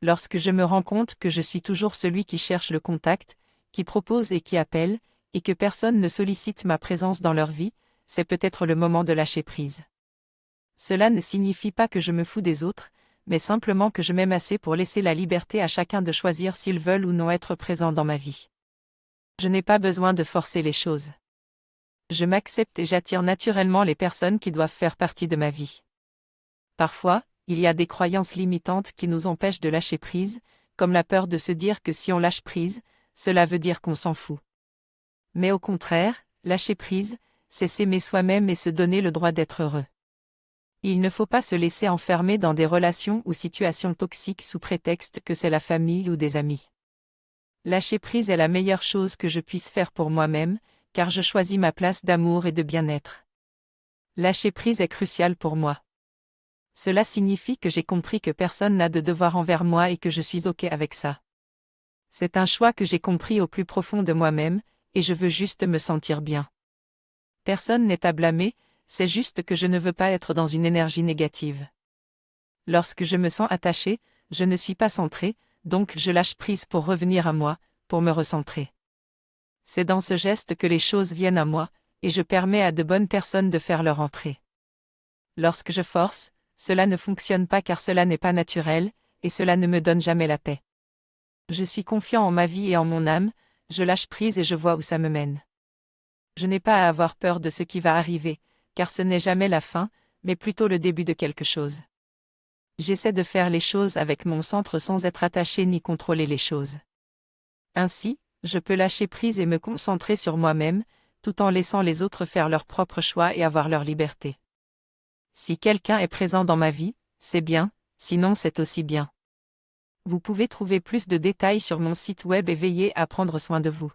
Lorsque je me rends compte que je suis toujours celui qui cherche le contact, qui propose et qui appelle, et que personne ne sollicite ma présence dans leur vie, c'est peut-être le moment de lâcher prise. Cela ne signifie pas que je me fous des autres, mais simplement que je m'aime assez pour laisser la liberté à chacun de choisir s'ils veulent ou non être présents dans ma vie. Je n'ai pas besoin de forcer les choses. Je m'accepte et j'attire naturellement les personnes qui doivent faire partie de ma vie. Parfois, il y a des croyances limitantes qui nous empêchent de lâcher prise, comme la peur de se dire que si on lâche prise, cela veut dire qu'on s'en fout. Mais au contraire, lâcher prise, c'est s'aimer soi-même et se donner le droit d'être heureux. Il ne faut pas se laisser enfermer dans des relations ou situations toxiques sous prétexte que c'est la famille ou des amis. Lâcher prise est la meilleure chose que je puisse faire pour moi-même, car je choisis ma place d'amour et de bien-être. Lâcher prise est crucial pour moi. Cela signifie que j'ai compris que personne n'a de devoir envers moi et que je suis OK avec ça. C'est un choix que j'ai compris au plus profond de moi-même, et je veux juste me sentir bien. Personne n'est à blâmer, c'est juste que je ne veux pas être dans une énergie négative. Lorsque je me sens attaché, je ne suis pas centré, donc je lâche prise pour revenir à moi, pour me recentrer. C'est dans ce geste que les choses viennent à moi, et je permets à de bonnes personnes de faire leur entrée. Lorsque je force, cela ne fonctionne pas car cela n'est pas naturel, et cela ne me donne jamais la paix. Je suis confiant en ma vie et en mon âme, je lâche prise et je vois où ça me mène. Je n'ai pas à avoir peur de ce qui va arriver, car ce n'est jamais la fin, mais plutôt le début de quelque chose. J'essaie de faire les choses avec mon centre sans être attaché ni contrôler les choses. Ainsi, je peux lâcher prise et me concentrer sur moi-même, tout en laissant les autres faire leurs propres choix et avoir leur liberté. Si quelqu'un est présent dans ma vie, c'est bien, sinon c'est aussi bien. Vous pouvez trouver plus de détails sur mon site web et veillez à prendre soin de vous.